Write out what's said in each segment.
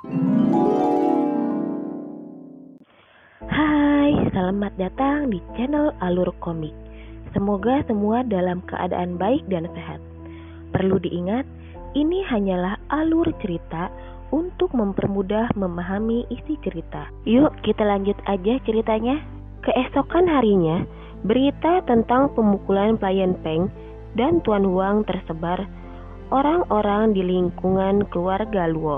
Hai, selamat datang di channel Alur Komik. Semoga semua dalam keadaan baik dan sehat. Perlu diingat, ini hanyalah alur cerita untuk mempermudah memahami isi cerita. Yuk kita lanjut aja ceritanya. Keesokan harinya, berita tentang pemukulan pelayan Peng dan Tuan Huang tersebar orang-orang di lingkungan keluarga Luo.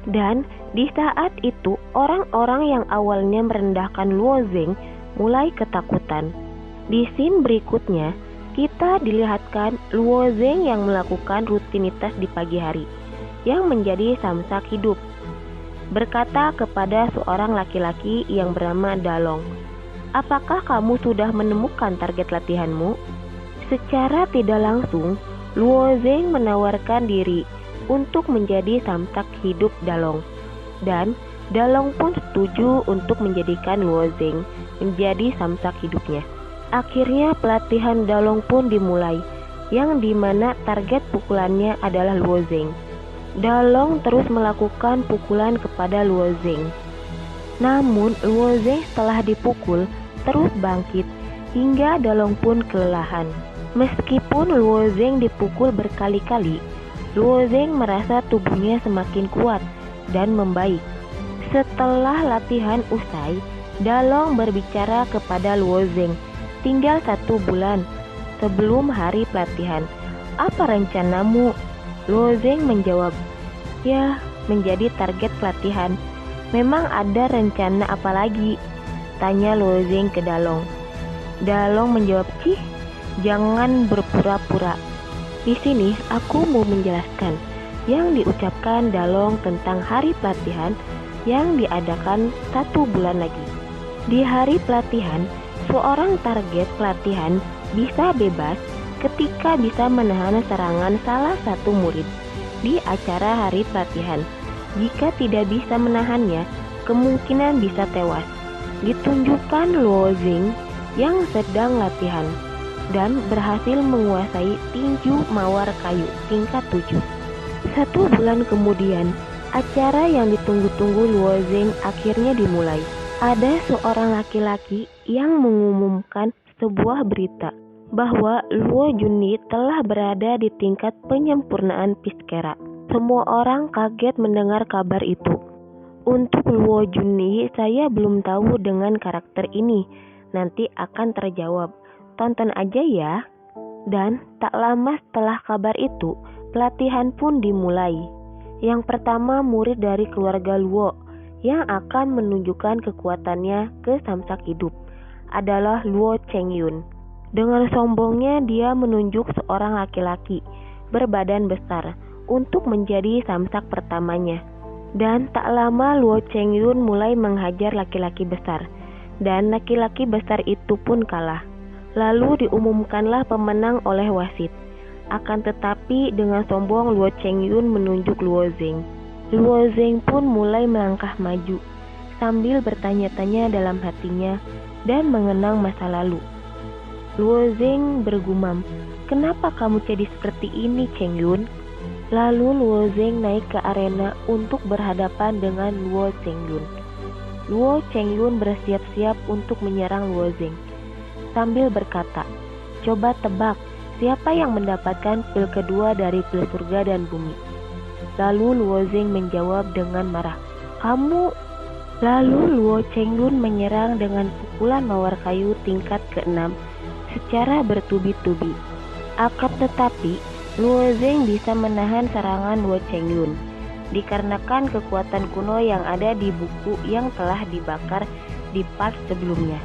Dan di saat itu orang-orang yang awalnya merendahkan Luo Zeng mulai ketakutan. Di scene berikutnya kita dilihatkan Luo Zeng yang melakukan rutinitas di pagi hari yang menjadi samsak hidup, berkata kepada seorang laki-laki yang bernama Dalong, "Apakah kamu sudah menemukan target latihanmu?" Secara tidak langsung Luo Zeng menawarkan diri untuk menjadi samsak hidup Dalong, dan Dalong pun setuju untuk menjadikan Luo Zeng menjadi samsak hidupnya. Akhirnya pelatihan Dalong pun dimulai, yang dimana target pukulannya adalah Luo Zeng. Dalong terus melakukan pukulan kepada Luo Zeng. Namun Luo Zeng setelah dipukul terus bangkit hingga Dalong pun kelelahan. Meskipun Luo Zeng dipukul berkali-kali, Luo Zeng merasa tubuhnya semakin kuat dan membaik. Setelah latihan usai, Dalong berbicara kepada Luo Zeng. Tinggal 1 bulan sebelum hari pelatihan. "Apa rencanamu?" Luo Zeng menjawab, "Ya, menjadi target pelatihan." "Memang ada rencana apa lagi?" tanya Luo Zeng ke Dalong. Dalong menjawab, "Cih, jangan berpura-pura. Di sini aku mau menjelaskan yang diucapkan Dalong tentang hari pelatihan yang diadakan 1 bulan lagi. Di hari pelatihan, seorang target pelatihan bisa bebas ketika bisa menahan serangan salah satu murid di acara hari pelatihan. Jika tidak bisa menahannya, kemungkinan bisa tewas." Ditunjukkan Luo Zeng yang sedang latihan dan berhasil menguasai tinju mawar kayu tingkat 7. 1 bulan kemudian, acara yang ditunggu-tunggu Luo Zeng akhirnya dimulai. Ada seorang laki-laki yang mengumumkan sebuah berita bahwa Luo Junyi telah berada di tingkat penyempurnaan Piskera. Semua orang kaget mendengar kabar itu. "Untuk Luo Junyi, saya belum tahu dengan karakter ini. Nanti akan terjawab. Tonton aja ya." Dan tak lama setelah kabar itu, pelatihan pun dimulai. Yang pertama murid dari keluarga Luo yang akan menunjukkan kekuatannya ke samsak hidup adalah Luo Chengyun. Dengan sombongnya dia menunjuk seorang laki-laki berbadan besar untuk menjadi samsak pertamanya. Dan tak lama Luo Chengyun mulai menghajar laki-laki besar, dan laki-laki besar itu pun kalah. Lalu diumumkanlah pemenang oleh wasit. Akan tetapi dengan sombong Luo Chengyun menunjuk Luo Zeng. Luo Zeng pun mulai melangkah maju sambil bertanya-tanya dalam hatinya dan mengenang masa lalu. Luo Zeng bergumam, "Kenapa kamu jadi seperti ini, Chengyun?" Lalu Luo Zeng naik ke arena untuk berhadapan dengan Luo Chengyun. Luo Chengyun bersiap-siap untuk menyerang Luo Zeng sambil berkata, "Coba tebak, siapa yang mendapatkan pil kedua dari pil surga dan bumi?" Lalu Luo Zeng menjawab dengan marah, "Kamu." Lalu Luo Chengyun menyerang dengan pukulan mawar kayu tingkat ke-6 secara bertubi-tubi. Akan tetapi Luo Zeng bisa menahan serangan Luo Chengyun dikarenakan kekuatan kuno yang ada di buku yang telah dibakar di part sebelumnya.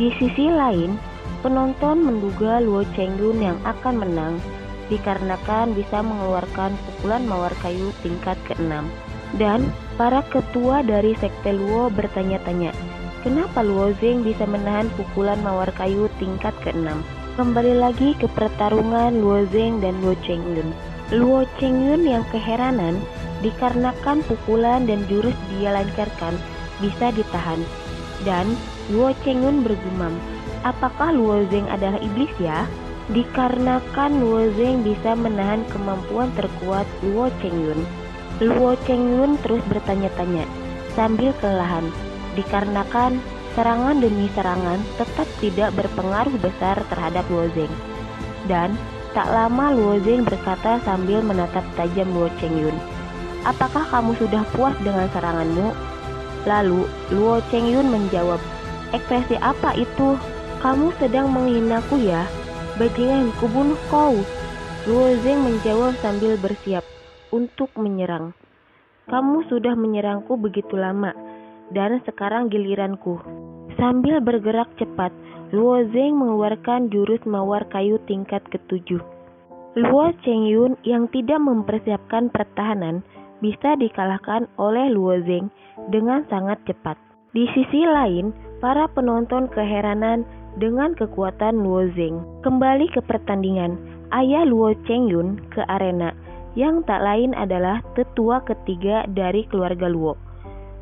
Di sisi lain, penonton menduga Luo Chengyun yang akan menang dikarenakan bisa mengeluarkan pukulan mawar kayu tingkat ke-6. Dan para ketua dari sekte Luo bertanya-tanya, kenapa Luo Zeng bisa menahan pukulan mawar kayu tingkat ke-6? Kembali lagi ke pertarungan Luo Zeng dan Luo Chengyun. Luo Chengyun yang keheranan dikarenakan pukulan dan jurus dia lancarkan bisa ditahan. Dan Luo Chengyun bergumam, "Apakah Luo Zeng adalah iblis ya?" Dikarenakan Luo Zeng bisa menahan kemampuan terkuat Luo Chengyun, Luo Chengyun terus bertanya-tanya sambil kelelahan, dikarenakan serangan demi serangan tetap tidak berpengaruh besar terhadap Luo Zeng. Dan tak lama Luo Zeng berkata sambil menatap tajam Luo Chengyun, "Apakah kamu sudah puas dengan seranganmu?" Lalu Luo Chengyun menjawab, "Ekspresi apa itu? Kamu sedang menghinaku ya? Bajingan, kubunuh kau." Luo Zeng menjawab sambil bersiap untuk menyerang. "Kamu sudah menyerangku begitu lama, dan sekarang giliranku." Sambil bergerak cepat, Luo Zeng mengeluarkan jurus mawar kayu tingkat ke-7. Luo Chengyun yang tidak mempersiapkan pertahanan bisa dikalahkan oleh Luo Zeng dengan sangat cepat. Di sisi lain, para penonton keheranan dengan kekuatan Luo Zeng. Kembali ke pertandingan, ayah Luo Chengyun ke arena, yang tak lain adalah tetua ketiga dari keluarga Luo.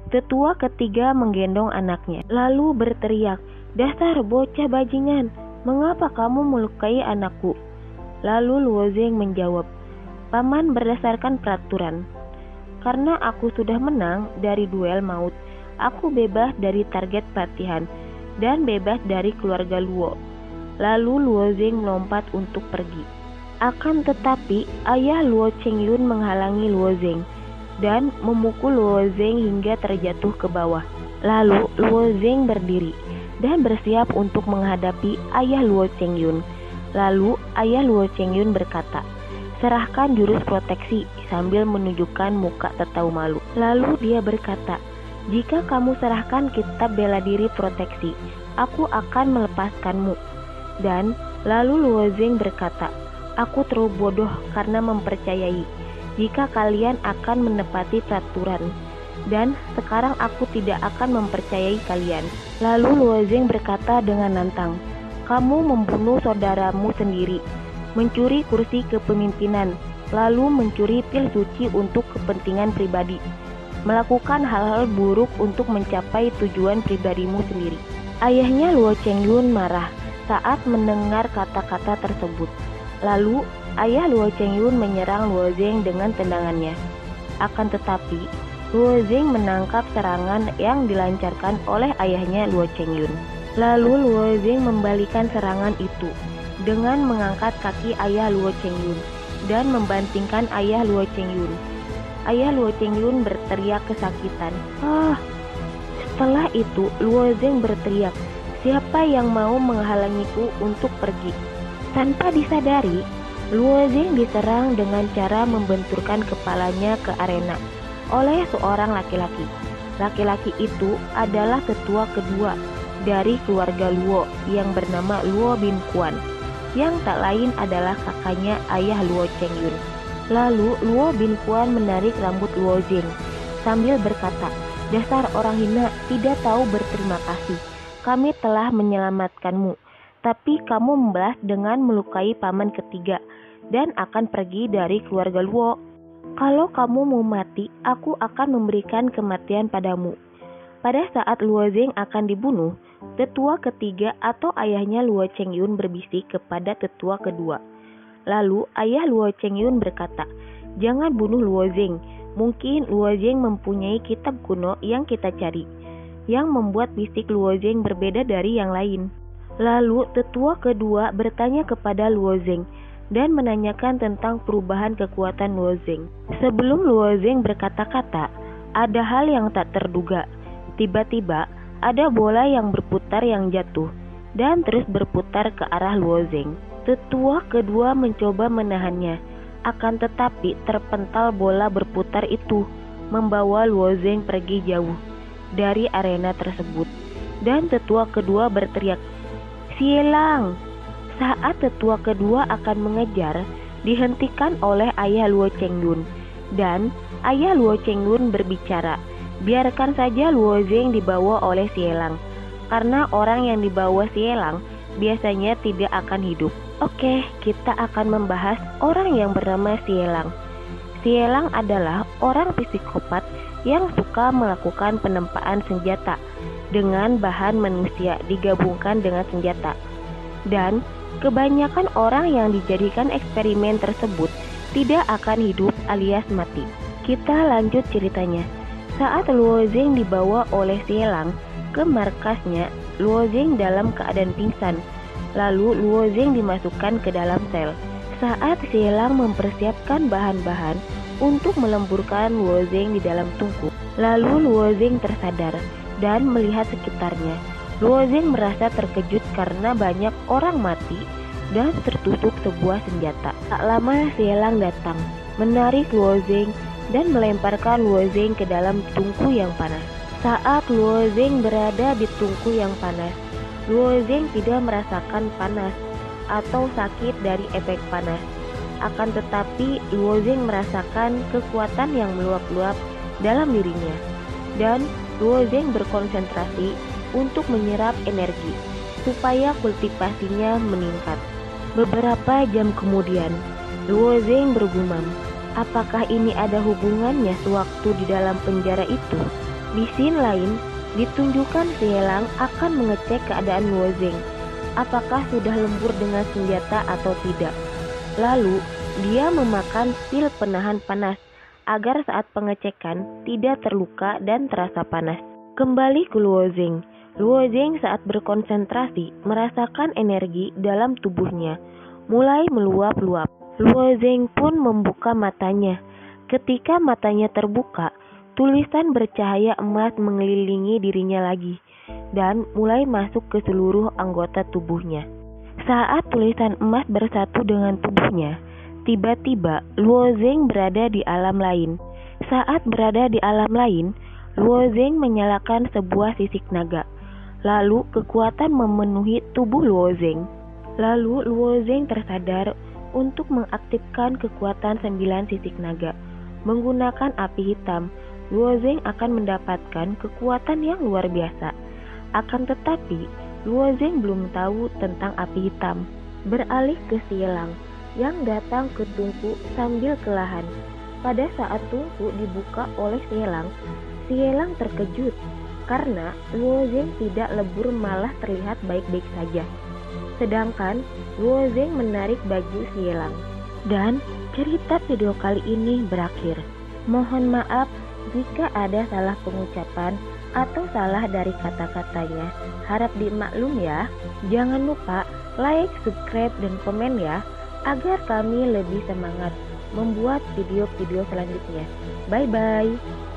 Tetua ketiga menggendong anaknya, lalu berteriak, "Dasar bocah bajingan, mengapa kamu melukai anakku?" Lalu Luo Zeng menjawab, "Paman, berdasarkan peraturan, karena aku sudah menang dari duel maut, aku bebas dari target pelatihan dan bebas dari keluarga Luo." Lalu Luo Zeng melompat untuk pergi. Akan tetapi ayah Luo Chengyun menghalangi Luo Zeng dan memukul Luo Zeng hingga terjatuh ke bawah. Lalu Luo Zeng berdiri dan bersiap untuk menghadapi ayah Luo Chengyun. Lalu ayah Luo Chengyun berkata, "Serahkan jurus proteksi," sambil menunjukkan muka tertawa malu. Lalu dia berkata, "Jika kamu serahkan kitab bela diri proteksi, aku akan melepaskanmu." Dan lalu Luo Zeng berkata, "Aku terlalu bodoh karena mempercayai jika kalian akan menepati peraturan, dan sekarang aku tidak akan mempercayai kalian." Lalu Luo Zeng berkata dengan lantang, "Kamu membunuh saudaramu sendiri, mencuri kursi kepemimpinan, lalu mencuri pil suci untuk kepentingan pribadi, melakukan hal-hal buruk untuk mencapai tujuan pribadimu sendiri." Ayahnya Luo Chengyun marah saat mendengar kata-kata tersebut. Lalu ayah Luo Chengyun menyerang Luo Zeng dengan tendangannya. Akan tetapi Luo Zeng menangkap serangan yang dilancarkan oleh ayahnya Luo Chengyun. Lalu Luo Zeng membalikan serangan itu dengan mengangkat kaki ayah Luo Chengyun dan membantingkan ayah Luo Chengyun. Ayah Luo Chengyun berteriak kesakitan. Setelah itu Luo Zeng berteriak, "Siapa yang mau menghalangiku untuk pergi?" Tanpa disadari, Luo Zeng diserang dengan cara membenturkan kepalanya ke arena oleh seorang laki-laki. Laki-laki itu adalah tetua kedua dari keluarga Luo yang bernama Luo Bin Quan, yang tak lain adalah kakaknya ayah Luo Chengyun. Lalu Luo Bin Quan menarik rambut Luo Zeng sambil berkata, "Dasar orang hina, tidak tahu berterima kasih. Kami telah menyelamatkanmu, tapi kamu membalas dengan melukai paman ketiga dan akan pergi dari keluarga Luo. Kalau kamu mau mati, aku akan memberikan kematian padamu." Pada saat Luo Zeng akan dibunuh, tetua ketiga atau ayahnya Luo Chengyun berbisik kepada tetua kedua. Lalu ayah Luo Chengyun berkata, "Jangan bunuh Luo Zeng. Mungkin Luo Zeng mempunyai kitab kuno yang kita cari, yang membuat fisik Luo Zeng berbeda dari yang lain." Lalu tetua kedua bertanya kepada Luo Zeng dan menanyakan tentang perubahan kekuatan Luo Zeng. Sebelum Luo Zeng berkata-kata, ada hal yang tak terduga. Tiba-tiba ada bola yang berputar yang jatuh dan terus berputar ke arah Luo Zeng. Tetua kedua mencoba menahannya, akan tetapi terpental bola berputar itu membawa Luo Zeng pergi jauh dari arena tersebut. Dan tetua kedua berteriak, "Xielang!" Saat tetua kedua akan mengejar, dihentikan oleh ayah Luo Chengyun. Dan ayah Luo Chengyun berbicara, "Biarkan saja Luo Zeng dibawa oleh Xielang, karena orang yang dibawa Xielang biasanya tidak akan hidup." Oke, kita akan membahas orang yang bernama Xielang. Xielang adalah orang psikopat yang suka melakukan penempaan senjata dengan bahan manusia digabungkan dengan senjata. Dan kebanyakan orang yang dijadikan eksperimen tersebut tidak akan hidup alias mati. Kita lanjut ceritanya. Saat Luo Zeng dibawa oleh Xie ke markasnya, Luo Zeng dalam keadaan pingsan. Lalu Luo Zeng dimasukkan ke dalam sel. Saat Xie mempersiapkan bahan-bahan untuk melemburkan Luo Zeng di dalam tungku, lalu Luo Zeng tersadar dan melihat sekitarnya. Luo Zeng merasa terkejut karena banyak orang mati dan tertusuk sebuah senjata. Tak lama Xie datang, menarik Luo Zeng dan melemparkan Luo Zeng ke dalam tungku yang panas. Saat Luo Zeng berada di tungku yang panas, Luo Zeng tidak merasakan panas atau sakit dari efek panas. Akan tetapi Luo Zeng merasakan kekuatan yang meluap-luap dalam dirinya, dan Luo Zeng berkonsentrasi untuk menyerap energi supaya kultivasinya meningkat. Beberapa jam kemudian, Luo Zeng bergumam, apakah ini ada hubungannya sewaktu di dalam penjara itu? Di scene lain, ditunjukkan Xie akan mengecek keadaan Luo Zeng, apakah sudah lembur dengan senjata atau tidak. Lalu, dia memakan pil penahan panas agar saat pengecekan tidak terluka dan terasa panas. Kembali ke Luo Zeng. Luo Zeng saat berkonsentrasi merasakan energi dalam tubuhnya mulai meluap-luap. Luo Zeng pun membuka matanya. Ketika matanya terbuka, tulisan bercahaya emas mengelilingi dirinya lagi dan mulai masuk ke seluruh anggota tubuhnya. Saat tulisan emas bersatu dengan tubuhnya, tiba-tiba Luo Zeng berada di alam lain. Saat berada di alam lain, Luo Zeng menyalakan sebuah sisik naga. Lalu kekuatan memenuhi tubuh Luo Zeng. Lalu Luo Zeng tersadar untuk mengaktifkan kekuatan 9 sisik naga. Menggunakan api hitam, Luo Zeng akan mendapatkan kekuatan yang luar biasa. Akan tetapi, Luo Zeng belum tahu tentang api hitam. Beralih ke Xie yang datang ke tungku sambil kelahan. Pada saat tungku dibuka oleh Xie terkejut karena Luo Zeng tidak lebur, malah terlihat baik-baik saja. Sedangkan Luo Zeng menarik baju Xie dan cerita video kali ini berakhir. Mohon maaf jika ada salah pengucapan atau salah dari kata-katanya. Harap dimaklum ya. Jangan lupa like, subscribe, dan komen ya, agar kami lebih semangat membuat video-video selanjutnya. Bye-bye.